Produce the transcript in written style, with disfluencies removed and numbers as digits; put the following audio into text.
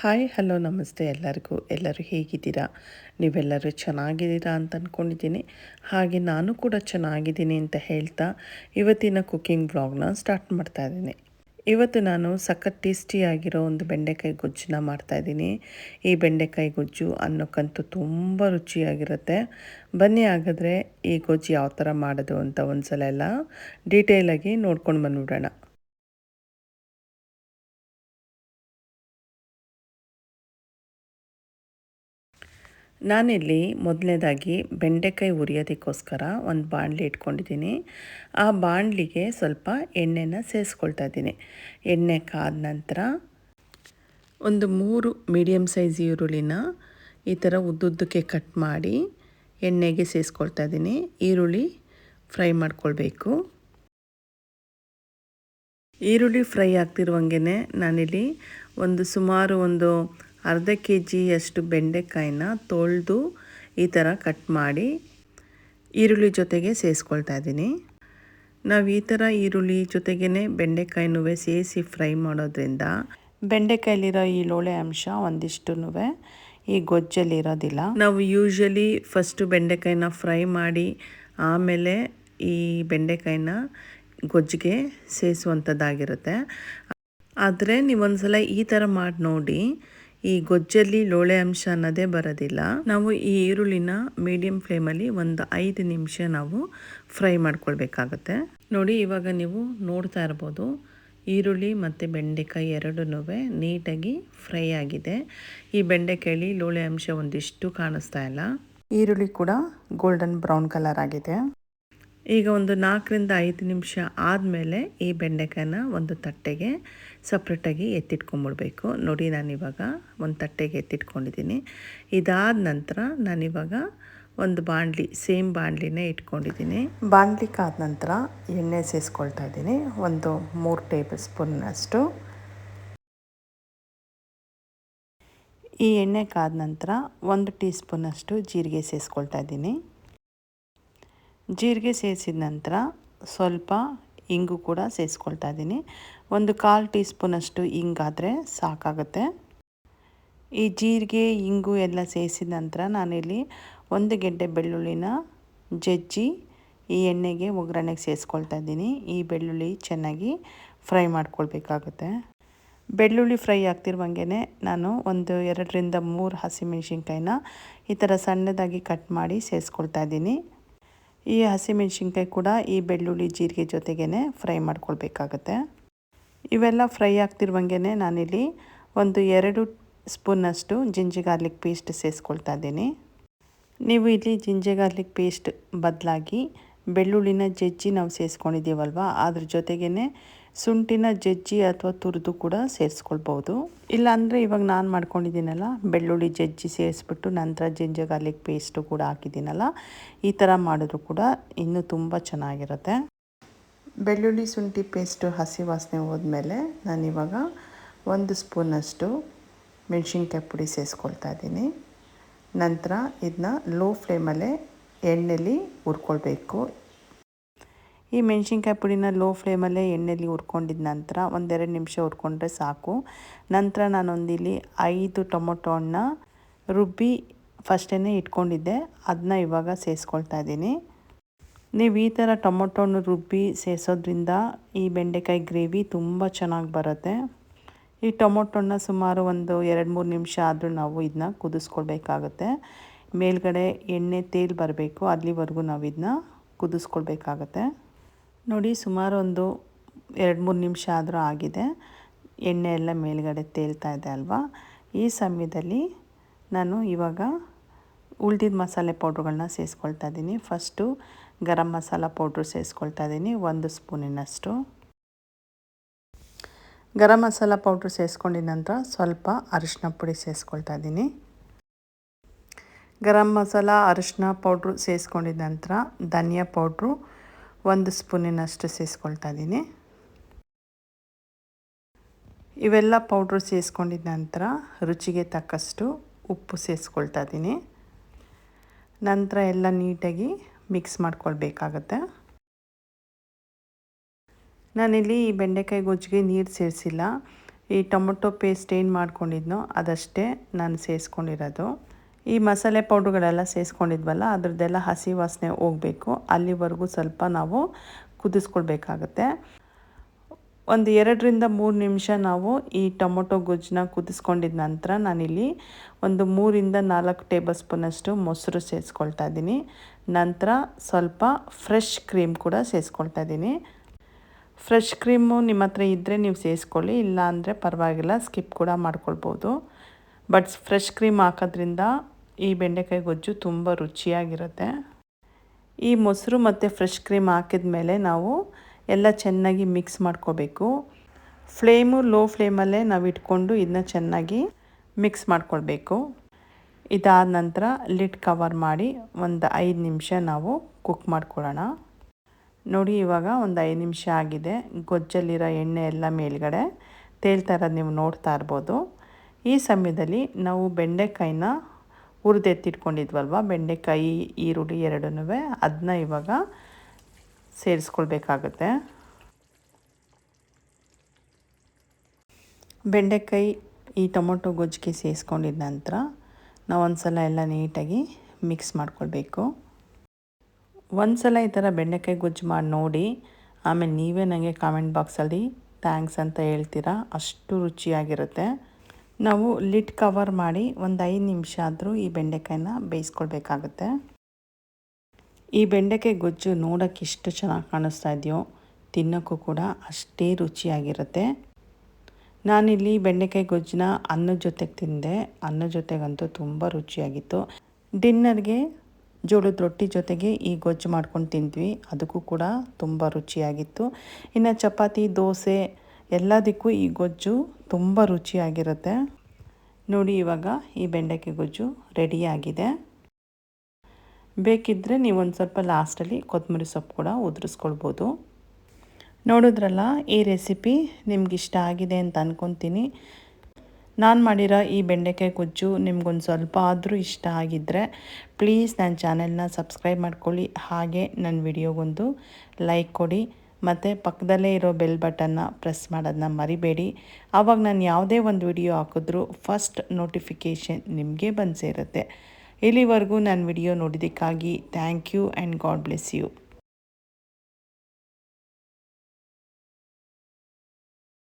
Hi hello ನಮಸ್ತೆ ಎಲ್ಲರೂ ಹೇಗಿದ್ದೀರಾ? ನೀವೆಲ್ಲರೂ ಚೆನ್ನಾಗಿದ್ದೀರಾ ಅಂತ ಅಂದ್ಕೊಂಡಿದ್ದೀನಿ. ಹಾಗೆ ನಾನು ಕೂಡ ಚೆನ್ನಾಗಿದ್ದೀನಿ ಅಂತ ಹೇಳ್ತಾ ಇವತ್ತಿನ ಕುಕ್ಕಿಂಗ್ ವ್ಲಾಗ್ನ ಸ್ಟಾರ್ಟ್ ಮಾಡ್ತಾ ಇದ್ದೀನಿ. ಇವತ್ತು ನಾನು ಸಖತ್ ಟೇಸ್ಟಿಯಾಗಿರೋ ಒಂದು ಬೆಂಡೆಕಾಯಿ ಗೊಜ್ಜನ್ನ ಮಾಡ್ತಾಯಿದ್ದೀನಿ. ಈ ಬೆಂಡೆಕಾಯಿ ಗೊಜ್ಜು ಅನ್ನೋಕ್ಕಂತೂ ತುಂಬ ರುಚಿಯಾಗಿರುತ್ತೆ. ಬನ್ನಿ ಹಾಗಾದರೆ ಈ ಗೊಜ್ಜು ಯಾವ ಥರ ಮಾಡೋದು ಅಂತ ಒಂದ್ಸಲ ಎಲ್ಲ ಡೀಟೇಲಾಗಿ ನೋಡ್ಕೊಂಡು ಬಂದ್ಬಿಡೋಣ. ನಾನಿಲ್ಲಿ ಮೊದಲನೇದಾಗಿ ಬೆಂಡೆಕಾಯಿ ಹುರಿಯೋದಕ್ಕೋಸ್ಕರ ಒಂದು ಬಾಣಲಿ ಇಟ್ಕೊಂಡಿದ್ದೀನಿ. ಆ ಬಾಣಲಿಗೆ ಸ್ವಲ್ಪ ಎಣ್ಣೆನ ಸೇರಿಸ್ಕೊಳ್ತಾ ಇದ್ದೀನಿ. ಎಣ್ಣೆ ಕಾದ ನಂತರ ಒಂದು 3 ಮೀಡಿಯಮ್ ಸೈಜ್ ಈರುಳ್ಳಿನ ಈ ಥರ ಉದ್ದುದ್ದಕ್ಕೆ ಕಟ್ ಮಾಡಿ ಎಣ್ಣೆಗೆ ಸೇರಿಸ್ಕೊಳ್ತಾ ಇದ್ದೀನಿ. ಈರುಳ್ಳಿ ಫ್ರೈ ಮಾಡ್ಕೊಳ್ಬೇಕು. ಈರುಳ್ಳಿ ಫ್ರೈ ಆಗ್ತಿರುವಂಗೆ ನಾನಿಲ್ಲಿ ಸುಮಾರು ಒಂದು ಅರ್ಧ kg ಬೆಂಡೆಕಾಯಿನ ತೊಳೆದು ಈ ಥರ ಕಟ್ ಮಾಡಿ ಈರುಳ್ಳಿ ಜೊತೆಗೆ ಸೇರಿಸ್ಕೊಳ್ತಾ ಇದ್ದೀನಿ. ನಾವು ಈ ಥರ ಈರುಳ್ಳಿ ಜೊತೆಗೇ ಬೆಂಡೆಕಾಯಿನೂ ಸೇರಿಸಿ ಫ್ರೈ ಮಾಡೋದ್ರಿಂದ ಬೆಂಡೆಕಾಯಲ್ಲಿರೋ ಈ ಲೋಳೆ ಅಂಶ ಒಂದಿಷ್ಟೂ ಈ ಗೊಜ್ಜಲ್ಲಿರೋದಿಲ್ಲ. ನಾವು ಯೂಶ್ವಲಿ ಫಸ್ಟು ಬೆಂಡೆಕಾಯಿನ ಫ್ರೈ ಮಾಡಿ ಆಮೇಲೆ ಈ ಬೆಂಡೆಕಾಯಿನ ಗೊಜ್ಜಿಗೆ ಸೇರಿಸುವಂಥದ್ದಾಗಿರುತ್ತೆ. ಆದರೆ ನೀವೊಂದ್ಸಲ ಈ ಥರ ಮಾಡಿ ನೋಡಿ, ಈ ಗೊಜ್ಜಲ್ಲಿ ಲೋಳೆ ಅಂಶ ಅನ್ನೋದೇ ಬರೋದಿಲ್ಲ. ನಾವು ಈ ಈರುಳ್ಳಿನ ಮೀಡಿಯಮ್ ಫ್ಲೇಮಲ್ಲಿ ಒಂದು 5 ನಿಮಿಷ ನಾವು ಫ್ರೈ ಮಾಡ್ಕೊಳ್ಬೇಕಾಗತ್ತೆ. ನೋಡಿ, ಇವಾಗ ನೀವು ನೋಡ್ತಾ ಇರ್ಬೋದು, ಈರುಳ್ಳಿ ಮತ್ತು ಬೆಂಡೆಕಾಯಿ ಎರಡೂ ನೀಟಾಗಿ ಫ್ರೈ ಆಗಿದೆ. ಈ ಬೆಂಡೆಕಾಯಲ್ಲಿ ಲೋಳೆ ಅಂಶ ಒಂದಿಷ್ಟು ಕಾಣಿಸ್ತಾ ಇಲ್ಲ. ಈರುಳ್ಳಿ ಕೂಡ ಗೋಲ್ಡನ್ ಬ್ರೌನ್ ಕಲರ್ ಆಗಿದೆ. ಈಗ ಒಂದು 4-5 ನಿಮಿಷ ಆದಮೇಲೆ ಈ ಬೆಂಡೆಕಾಯಿನ ಒಂದು ತಟ್ಟೆಗೆ ಸಪ್ರೇಟಾಗಿ ಎತ್ತಿಟ್ಕೊಂಡ್ಬಿಡ್ಬೇಕು. ನೋಡಿ, ನಾನಿವಾಗ ಒಂದು ತಟ್ಟೆಗೆ ಎತ್ತಿಟ್ಕೊಂಡಿದ್ದೀನಿ. ಇದಾದ ನಂತರ ನಾನಿವಾಗ ಒಂದು ಸೇಮ್ ಬಾಣಲಿನೇ ಇಟ್ಕೊಂಡಿದ್ದೀನಿ. ಬಾಣಲಿ ಕಾದ ನಂತರ ಎಣ್ಣೆ ಸೇರಿಸ್ಕೊಳ್ತಾ ಇದ್ದೀನಿ. ಒಂದು 3 ಟೇಬಲ್ ಸ್ಪೂನ್ನಷ್ಟು. ಈ ಎಣ್ಣೆ ಕಾದ ನಂತರ 1 ಟೀ ಸ್ಪೂನಷ್ಟು ಜೀರಿಗೆ ಸೇರಿಸ್ಕೊಳ್ತಾ ಇದ್ದೀನಿ. ಜೀರಿಗೆ ಸೇರಿಸಿದ ನಂತರ ಸ್ವಲ್ಪ ಇಂಗು ಕೂಡ ಸೇರಿಸ್ಕೊಳ್ತಾ ಇದ್ದೀನಿ. ಒಂದು 1/4 ಟೀ ಸ್ಪೂನಷ್ಟು ಇಂಗಾದರೆ ಸಾಕಾಗುತ್ತೆ. ಈ ಜೀರಿಗೆ ಇಂಗು ಎಲ್ಲ ಸೇರಿಸಿದ ನಂತರ ನಾನಿಲ್ಲಿ 1 ಗೆಡ್ಡೆ ಬೆಳ್ಳುಳ್ಳಿನ ಜಜ್ಜಿ ಈ ಎಣ್ಣೆಗೆ ಒಗ್ಗರಣೆಗೆ ಸೇರಿಸ್ಕೊಳ್ತಾ ಇದ್ದೀನಿ. ಈ ಬೆಳ್ಳುಳ್ಳಿ ಚೆನ್ನಾಗಿ ಫ್ರೈ ಮಾಡ್ಕೊಳ್ಬೇಕಾಗುತ್ತೆ. ಬೆಳ್ಳುಳ್ಳಿ ಫ್ರೈ ಆಗ್ತಿರುವಂಗೆ ನಾನು 2-3 ಹಸಿಮೆಣಸಿನ್ಕಾಯಿನ ಈ ಥರ ಸಣ್ಣದಾಗಿ ಕಟ್ ಮಾಡಿ ಸೇರಿಸ್ಕೊಳ್ತಾ ಇದ್ದೀನಿ. ಈ ಹಸಿಮೆಣಸಿನ್ಕಾಯಿ ಕೂಡ ಈ ಬೆಳ್ಳುಳ್ಳಿ ಜೀರಿಗೆ ಜೊತೆಗೇ ಫ್ರೈ ಮಾಡ್ಕೊಳ್ಬೇಕಾಗತ್ತೆ. ಇವೆಲ್ಲ ಫ್ರೈ ಆಗ್ತಿರುವಂಗೆ ನಾನಿಲ್ಲಿ 2 ಸ್ಪೂನಷ್ಟು ಜಿಂಜರ್ ಗಾರ್ಲಿಕ್ ಪೇಸ್ಟ್ ಸೇರಿಸ್ಕೊಳ್ತಾ ಇದ್ದೀನಿ. ನೀವು ಇಲ್ಲಿ ಜಿಂಜರ್ ಗಾರ್ಲಿಕ್ ಪೇಸ್ಟ್ ಬದಲಾಗಿ ಬೆಳ್ಳುಳ್ಳಿನ ಜಜ್ಜಿ ನಾವು ಸೇರಿಸ್ಕೊಂಡಿದ್ದೀವಲ್ವ, ಅದ್ರ ಜೊತೆಗೇ ಶುಂಠಿನ ಜಜ್ಜಿ ಅಥವಾ ತುರಿದು ಕೂಡ ಸೇರಿಸ್ಕೊಳ್ಬೋದು. ಇಲ್ಲಾಂದರೆ ಇವಾಗ ನಾನು ಮಾಡ್ಕೊಂಡಿದ್ದೀನಲ್ಲ, ಬೆಳ್ಳುಳ್ಳಿ ಜಜ್ಜಿ ಸೇರಿಸ್ಬಿಟ್ಟು ನಂತರ ಜಿಂಜರ್ ಗಾರ್ಲಿಕ್ ಪೇಸ್ಟು ಕೂಡ ಹಾಕಿದ್ದೀನಲ್ಲ, ಈ ಥರ ಮಾಡಿದ್ರು ಕೂಡ ಇನ್ನೂ ತುಂಬ ಚೆನ್ನಾಗಿರುತ್ತೆ. ಬೆಳ್ಳುಳ್ಳಿ ಶುಂಠಿ ಪೇಸ್ಟು ಹಸಿ ವಾಸನೆ ಹೋದ್ಮೇಲೆ ನಾನಿವಾಗ 1 ಸ್ಪೂನಷ್ಟು ಮೆಣಸಿನ್ಕಾಯಿ ಪುಡಿ ಸೇರಿಸ್ಕೊಳ್ತಾ ಇದ್ದೀನಿ. ನಂತರ ಇದನ್ನ ಲೋ ಫ್ಲೇಮಲ್ಲೇ ಎಣ್ಣೆಲಿ ಹುರ್ಕೊಳ್ಬೇಕು. ಈ ಮೆಣಸಿನ್ಕಾಯಿ ಪುಡಿನ ಲೋ ಫ್ಲೇಮಲ್ಲೇ ಎಣ್ಣೆಲಿ ಹುರ್ಕೊಂಡಿದ ನಂತರ 1-2 ನಿಮಿಷ ಹುರ್ಕೊಂಡ್ರೆ ಸಾಕು. ನಂತರ ನಾನೊಂದಿಲ್ಲಿ 5 ಟೊಮೊಟೊ ಹಣ್ಣ ರುಬ್ಬಿ ಫಸ್ಟೇ ಇಟ್ಕೊಂಡಿದ್ದೆ, ಅದನ್ನ ಇವಾಗ ಸೇರಿಸ್ಕೊಳ್ತಾ ಇದ್ದೀನಿ. ನೀವು ಈ ಥರ ಟೊಮೊಟೊ ಹಣ್ಣು ರುಬ್ಬಿ ಸೇರಿಸೋದ್ರಿಂದ ಈ ಬೆಂಡೆಕಾಯಿ ಗ್ರೇವಿ ತುಂಬ ಚೆನ್ನಾಗಿ ಬರುತ್ತೆ. ಈ ಟೊಮೊಟೊ ಹಣ್ಣ ಸುಮಾರು 2-3 ನಿಮಿಷ ಆದರೂ ನಾವು ಇದನ್ನ ಕುದಿಸ್ಕೊಳ್ಬೇಕಾಗತ್ತೆ. ಮೇಲ್ಗಡೆ ಎಣ್ಣೆ ತೇಲ್ ಬರಬೇಕು, ಅಲ್ಲಿವರೆಗೂ ನಾವು ಇದನ್ನ ಕುದಿಸ್ಕೊಳ್ಬೇಕಾಗತ್ತೆ. ನೋಡಿ, ಸುಮಾರು 2-3 ನಿಮಿಷ ಆದರೂ ಆಗಿದೆ. ಎಣ್ಣೆ ಎಲ್ಲ ಮೇಲ್ಗಡೆ ತೇಲ್ತಾ ಇದೆ ಅಲ್ವಾ. ಈ ಸಮಯದಲ್ಲಿ ನಾನು ಇವಾಗ ಉಳಿದಿದ್ದ ಮಸಾಲೆ ಪೌಡ್ರುಗಳನ್ನ ಸೇರಿಸ್ಕೊಳ್ತಾ ಇದ್ದೀನಿ. ಫಸ್ಟು ಗರಂ ಮಸಾಲ ಪೌಡ್ರು ಸೇರಿಸ್ಕೊಳ್ತಾ ಇದ್ದೀನಿ, 1 ಸ್ಪೂನಿನಷ್ಟು. ಗರಂ ಮಸಾಲ ಪೌಡ್ರು ಸೇರಿಸ್ಕೊಂಡಿದ ನಂತರ ಸ್ವಲ್ಪ ಅರಿಶಿನ ಪುಡಿ ಸೇರಿಸ್ಕೊಳ್ತಾ ಇದ್ದೀನಿ. ಗರಂ ಮಸಾಲ ಅರಿಶಿನ ಪೌಡ್ರು ಸೇರಿಸ್ಕೊಂಡಿದ ನಂತರ ಧನಿಯಾ ಪೌಡ್ರು 1 ಸ್ಪೂನಿನಷ್ಟು ಸೇರಿಸ್ಕೊಳ್ತಾ ಇದ್ದೀನಿ. ಇವೆಲ್ಲ ಪೌಡ್ರು ಸೇರಿಸ್ಕೊಂಡಿದ ನಂತರ ರುಚಿಗೆ ತಕ್ಕಷ್ಟು ಉಪ್ಪು ಸೇರಿಸ್ಕೊಳ್ತಾ ಇದ್ದೀನಿ. ನಂತರ ಎಲ್ಲ ನೀಟಾಗಿ ಮಿಕ್ಸ್ ಮಾಡ್ಕೊಳ್ಬೇಕಾಗತ್ತೆ. ನಾನಿಲ್ಲಿ ಈ ಬೆಂಡೆಕಾಯಿ ಗೊಜ್ಜಿಗೆ ನೀರು ಸೇರಿಸಿಲ್ಲ. ಈ ಟೊಮೊಟೊ ಪೇಸ್ಟ್ ಏನು ಮಾಡ್ಕೊಂಡಿದ್ನೋ ಅದಷ್ಟೇ ನಾನು ಸೇರಿಸ್ಕೊಂಡಿರೋದು. ಈ ಮಸಾಲೆ ಪೌಡ್ರುಗಳೆಲ್ಲ ಸೇರಿಸ್ಕೊಂಡಿದ್ವಲ್ಲ ಅದ್ರದ್ದೆಲ್ಲ ಹಸಿ ವಾಸನೆ ಹೋಗಬೇಕು, ಅಲ್ಲಿವರೆಗೂ ಸ್ವಲ್ಪ ನಾವು ಕುದಿಸ್ಕೊಳ್ಬೇಕಾಗತ್ತೆ. ಒಂದು 2-3 ನಿಮಿಷ ನಾವು ಈ ಟೊಮೊಟೊ ಗೊಜ್ಜನ್ನ ಕುದಿಸ್ಕೊಂಡಿದ್ದ ನಂತರ ನಾನಿಲ್ಲಿ ಒಂದು 3-4 ಟೇಬಲ್ ಸ್ಪೂನಷ್ಟು ಮೊಸರು ಸೇರಿಸ್ಕೊಳ್ತಾ ಇದ್ದೀನಿ. ನಂತರ ಸ್ವಲ್ಪ ಫ್ರೆಶ್ ಕ್ರೀಮ್ ಕೂಡ ಸೇರಿಸ್ಕೊಳ್ತಾ ಇದ್ದೀನಿ. ಫ್ರೆಶ್ ಕ್ರೀಮು ನಿಮ್ಮ ಹತ್ರ ಇದ್ದರೆ ನೀವು ಸೇರಿಸ್ಕೊಳ್ಳಿ, ಇಲ್ಲ ಅಂದರೆ ಪರವಾಗಿಲ್ಲ, ಸ್ಕಿಪ್ ಕೂಡ ಮಾಡ್ಕೊಳ್ಬೋದು. ಬಟ್ ಫ್ರೆಶ್ ಕ್ರೀಮ್ ಹಾಕೋದ್ರಿಂದ ಈ ಬೆಂಡೆಕಾಯಿ ಗೊಜ್ಜು ತುಂಬ ರುಚಿಯಾಗಿರುತ್ತೆ. ಈ ಮೊಸರು ಮತ್ತು ಫ್ರೆಶ್ ಕ್ರೀಮ್ ಹಾಕಿದ ಮೇಲೆ ನಾವು ಎಲ್ಲ ಚೆನ್ನಾಗಿ ಮಿಕ್ಸ್ ಮಾಡ್ಕೋಬೇಕು. ಫ್ಲೇಮು ಲೋ ಫ್ಲೇಮಲ್ಲೇ ನಾವು ಇಟ್ಕೊಂಡು ಇದನ್ನ ಚೆನ್ನಾಗಿ ಮಿಕ್ಸ್ ಮಾಡ್ಕೊಳ್ಬೇಕು. ಇದಾದ ನಂತರ ಲಿಡ್ ಕವರ್ ಮಾಡಿ ಒಂದು 5 ನಿಮಿಷ ನಾವು ಕುಕ್ ಮಾಡ್ಕೊಳ್ಳೋಣ. ನೋಡಿ, ಇವಾಗ ಒಂದು 5 ನಿಮಿಷ ಆಗಿದೆ. ಗೊಜ್ಜಲ್ಲಿರೋ ಎಣ್ಣೆ ಎಲ್ಲ ಮೇಲ್ಗಡೆ ತೇಲ್ತಾ ಇರೋದು ನೀವು ನೋಡ್ತಾ ಇರ್ಬೋದು. ಈ ಸಮಯದಲ್ಲಿ ನಾವು ಬೆಂಡೆಕಾಯಿನ ಹುರಿದೆತ್ತಿಟ್ಕೊಂಡಿದ್ವಲ್ವ, ಬೆಂಡೆಕಾಯಿ ಈರುಳ್ಳಿ ಎರಡನ್ನೂ ಅದನ್ನ ಇವಾಗ ಸೇರಿಸ್ಕೊಳ್ಬೇಕಾಗತ್ತೆ. ಬೆಂಡೆಕಾಯಿ ಈ ಟೊಮೊಟೊ ಗೊಜ್ಜಿಗೆ ಸೇರಿಸ್ಕೊಂಡಿದ್ದ ನಂತರ ನಾವು ಒಂದು ಸಲ ಎಲ್ಲ ನೀಟಾಗಿ ಮಿಕ್ಸ್ ಮಾಡ್ಕೊಳ್ಬೇಕು. ಒಂದು ಸಲ ಈ ಥರ ಬೆಂಡೆಕಾಯಿ ಗೊಜ್ಜು ಮಾಡಿ ನೋಡಿ, ಆಮೇಲೆ ನೀವೇ ನನಗೆ ಕಾಮೆಂಟ್ ಬಾಕ್ಸಲ್ಲಿ ಥ್ಯಾಂಕ್ಸ್ ಅಂತ ಹೇಳ್ತೀರಾ, ಅಷ್ಟು ರುಚಿಯಾಗಿರುತ್ತೆ. ನಾವು ಲಿಡ್ ಕವರ್ ಮಾಡಿ ಒಂದು 5 ನಿಮಿಷ ಆದರೂ ಈ ಬೆಂಡೆಕಾಯಿನ ಬೇಯಿಸ್ಕೊಳ್ಬೇಕಾಗತ್ತೆ. ಈ ಬೆಂಡೆಕಾಯಿ ಗೊಜ್ಜು ನೋಡೋಕ್ಕೆ ಎಷ್ಟು ಚೆನ್ನಾಗಿ ಕಾಣಿಸ್ತಾ ಇದೆಯೋ, ತಿನ್ನೋಕ್ಕೂ ಕೂಡ ಅಷ್ಟೇ ರುಚಿಯಾಗಿರುತ್ತೆ. ನಾನಿಲ್ಲಿ ಬೆಂಡೆಕಾಯಿ ಗೊಜ್ಜನ್ನ ಅನ್ನದ ಜೊತೆಗೆ ತಿಂದೆ. ಅನ್ನದ ಜೊತೆಗಂತೂ ತುಂಬ ರುಚಿಯಾಗಿತ್ತು. ಡಿನ್ನರ್ಗೆ ಜೋಳದ ರೊಟ್ಟಿ ಜೊತೆಗೆ ಈ ಗೊಜ್ಜು ಮಾಡ್ಕೊಂಡು ತಿಂದ್ವಿ, ಅದಕ್ಕೂ ಕೂಡ ತುಂಬ ರುಚಿಯಾಗಿತ್ತು. ಇನ್ನು ಚಪಾತಿ, ದೋಸೆ ಎಲ್ಲದಕ್ಕೂ ಈ ಗೊಜ್ಜು ತುಂಬ ರುಚಿಯಾಗಿರುತ್ತೆ. ನೋಡಿ, ಇವಾಗ ಈ ಬೆಂಡೆಕಾಯಿ ಗೊಜ್ಜು ರೆಡಿಯಾಗಿದೆ. ಬೇಕಿದ್ದರೆ ನೀವೊಂದು ಸ್ವಲ್ಪ ಲಾಸ್ಟಲ್ಲಿ ಕೊತ್ತಂಬರಿ ಸೊಪ್ಪು ಕೂಡ ಉದುರಿಸ್ಕೊಳ್ಬೋದು. ನೋಡಿದ್ರಲ್ಲ, ಈ ರೆಸಿಪಿ ನಿಮ್ಗಿಷ್ಟ ಆಗಿದೆ ಅಂತ ಅಂದ್ಕೊತೀನಿ. ನಾನು ಮಾಡಿರೋ ಈ ಬೆಂಡೆಕಾಯಿ ಗೊಜ್ಜು ನಿಮ್ಗೊಂದು ಸ್ವಲ್ಪ ಆದರೂ ಇಷ್ಟ ಆಗಿದ್ದರೆ ಪ್ಲೀಸ್ ನನ್ನ ಚಾನೆಲ್ನ ಸಬ್ಸ್ಕ್ರೈಬ್ ಮಾಡ್ಕೊಳ್ಳಿ. ಹಾಗೆ ನನ್ನ ವಿಡಿಯೋಗೊಂದು ಲೈಕ್ ಕೊಡಿ ಮತ್ತು ಪಕ್ಕದಲ್ಲೇ ಇರೋ ಬೆಲ್ ಬಟನ್ನ ಪ್ರೆಸ್ ಮಾಡೋದನ್ನ ಮರಿಬೇಡಿ. ಆವಾಗ ನಾನು ಯಾವುದೇ ಒಂದು ವಿಡಿಯೋ ಹಾಕಿದ್ರೂ ಫಸ್ಟ್ ನೋಟಿಫಿಕೇಷನ್ ನಿಮಗೆ ಬಂದು ಸೇರುತ್ತೆ. ಇಲ್ಲಿವರೆಗೂ ನನ್ನ ವಿಡಿಯೋ ನೋಡಿದ್ದಕ್ಕಾಗಿ thank you and god bless you.